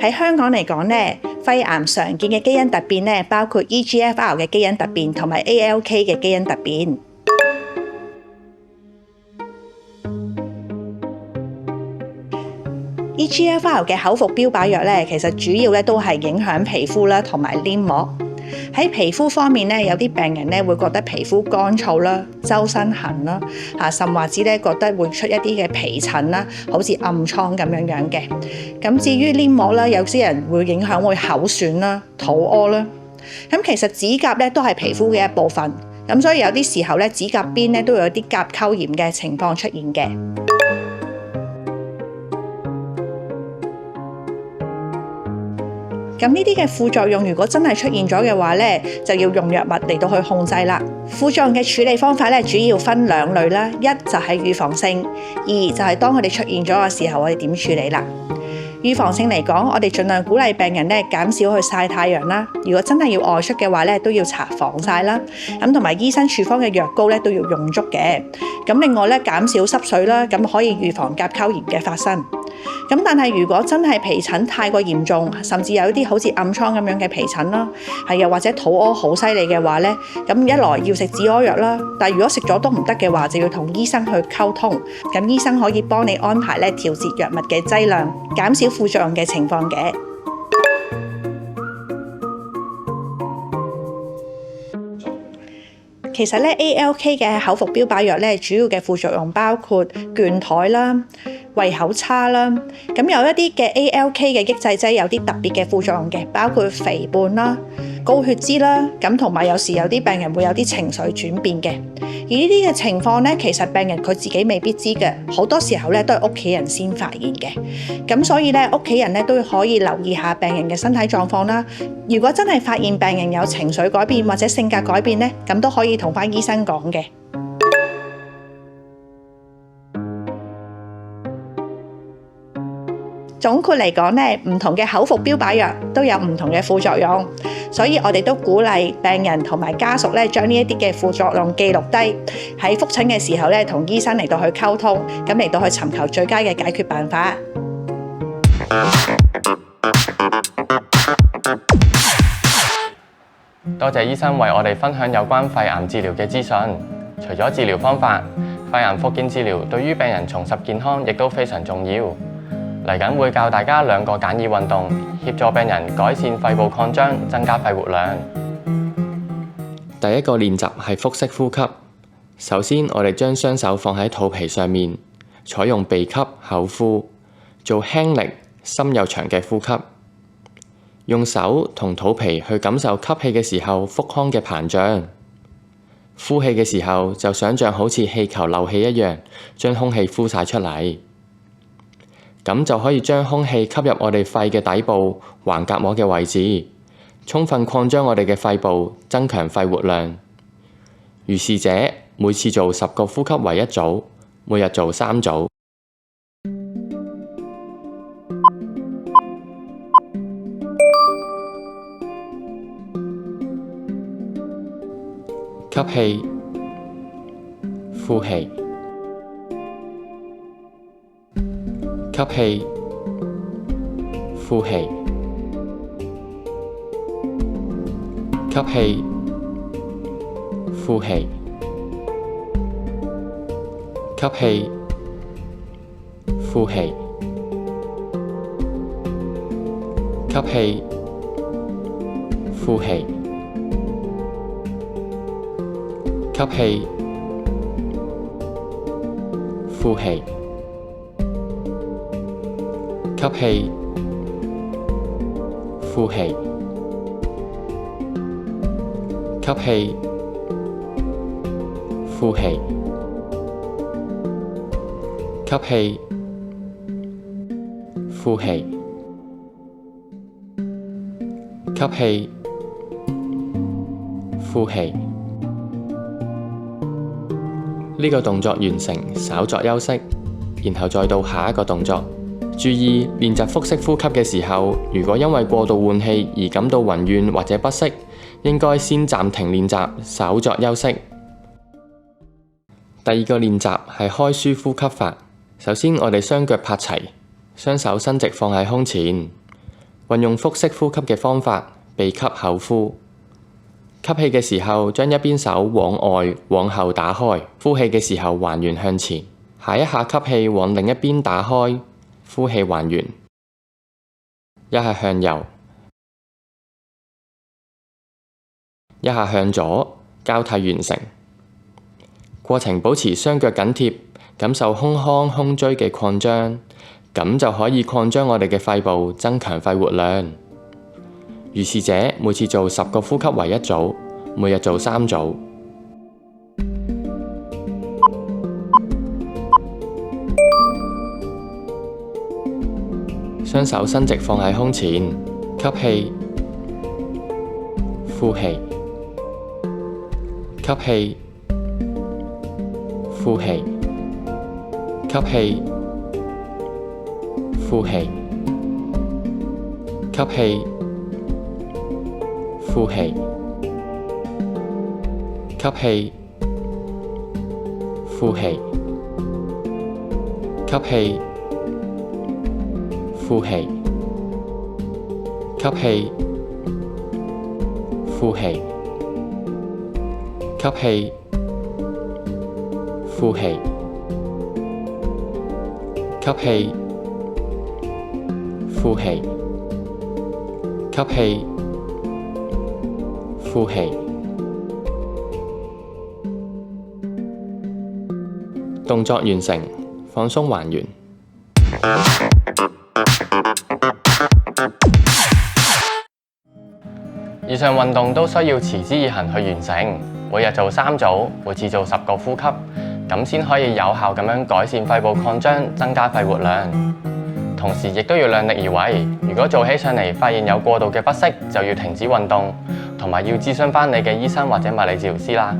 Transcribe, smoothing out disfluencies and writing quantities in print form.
喺香港嚟講咧，肺癌常見嘅基因突變咧，包括 EGFR 嘅基因突變同埋 ALK 嘅基因突變。EGFR 嘅口服標靶藥咧，其實主要咧都係影響皮膚啦同埋黏膜。喺皮膚方面咧，有啲病人咧會覺得皮膚乾燥啦、周身痕啦，甚或者咧覺得會出一啲嘅皮疹啦，好似暗瘡咁樣嘅。咁至於黏膜啦，有啲人會影響會口損啦、肚屙啦。咁其實指甲咧都係皮膚嘅一部分，咁所以有啲時候咧指甲邊咧都會有啲甲溝炎嘅情況出現嘅。咁呢啲嘅副作用，如果真係出現咗嘅話咧，就要用藥物嚟到去控制啦。副作用嘅處理方法咧，主要分兩類啦，一就係預防性，二就係當佢哋出現咗嘅時候，我哋點處理啦。預防性嚟講，我哋盡量鼓勵病人咧減少去曬太陽啦。如果真係要外出嘅話咧，都要搽防曬啦。咁同埋醫生處方嘅藥膏咧都要用足嘅。咁另外咧減少濕水啦，咁可以預防甲溝炎嘅發生。咁但係如果真係皮疹太過嚴重，甚至有一啲好似暗瘡咁樣嘅皮疹啦，又或者肚屙好犀利嘅話咧，咁一來要食止屙藥啦，但係如果食咗都唔得嘅話，就要同醫生去溝通，咁醫生可以幫你安排咧調節藥物嘅劑量，減少副作用嘅情況嘅。其實咧 ALK 嘅口服標靶藥咧，主要嘅副作用包括倦怠啦、胃口差啦。咁有一啲嘅 ALK 嘅抑制劑有啲特別嘅副作用嘅，包括肥胖啦、高血脂啦，咁同埋有時有啲病人會有啲情緒轉變嘅。而呢啲嘅情況咧，其實病人佢自己未必知嘅，好多時候咧都係屋企人先發現嘅。咁所以咧，屋企人咧都可以留意下病人嘅身體狀況啦。如果真係發現病人有情緒改變或者性格改變咧，咁都可以同返醫生講嘅。總括嚟講咧，唔同嘅口服標靶藥都有唔同嘅副作用，所以我哋都鼓勵病人同埋家屬咧，將呢一啲嘅副作用記錄低，喺覆診嘅時候咧，同醫生嚟到去溝通，咁嚟到去尋求最佳嘅解決辦法。多謝醫生為我哋分享有關肺癌治療嘅資訊。除咗治療方法，肺癌復健治療對於病人重拾健康亦都非常重要。嚟緊會教大家2個簡易運動，協助病人改善肺部擴張，增加肺活量。第一個練習係腹式呼吸。首先，我哋將雙手放喺肚皮上面，採用鼻吸口呼，做輕力、深又長嘅呼吸。用手同肚皮去感受吸氣嘅時候腹腔嘅膨脹，呼氣嘅時候就想像好似氣球漏氣一樣，將空氣呼晒出嚟。咁就可以將空氣吸入我哋肺嘅底部橫膈膜嘅位置，充分擴張我哋嘅肺部，增強肺活量。如是者，每次做10個呼吸為一組，每日做3組。吸氣，呼氣。吸氣，呼氣。吸氣，呼氣。吸氣，呼氣。吸氣，呼氣。吸氣，呼氣。吸氣，呼氣。吸氣，呼氣。吸氣，呼氣。吸氣，呼氣。呢個動作完成，稍作休息，然後再到下一個動作。注意練習腹式呼吸嘅時候，如果因為過度換氣而感到暈眩或者不適，應該先暫停練習，稍作休息。第二個練習係開舒呼吸法。首先，我哋雙腳拍齊，雙手伸直放喺胸前，運用腹式呼吸嘅方法，鼻吸口呼。吸氣嘅時候，將一邊手往外往後打開；呼氣嘅時候，還原向前。下一下吸氣往另一邊打開，呼氣還原。一下向右，一下向左，交替完成。過程保持雙腳緊貼，感受胸腔、胸椎嘅擴張，咁就可以擴張我哋嘅肺部，增強肺活量。如是者，每次做10個呼吸為一組，每日做3組。雙手伸直放喺胸前，吸氣，呼氣，吸氣，呼氣，吸氣，呼氣，吸氣，呼氣，吸氣，呼氣，吸氣，呼氣，吸氣，呼氣，吸氣，呼氣，吸氣，呼氣，吸氣，呼氣。動作完成，放鬆還原。以上運動都需要持之以恆去完成，每日做3組，每次做10個呼吸，咁先可以有效咁樣改善肺部擴張，增加肺活量。同時亦都要量力而為，如果做起上嚟發現有過度嘅不適，就要停止運動，同埋要諮詢返你嘅醫生或者物理治療師啦。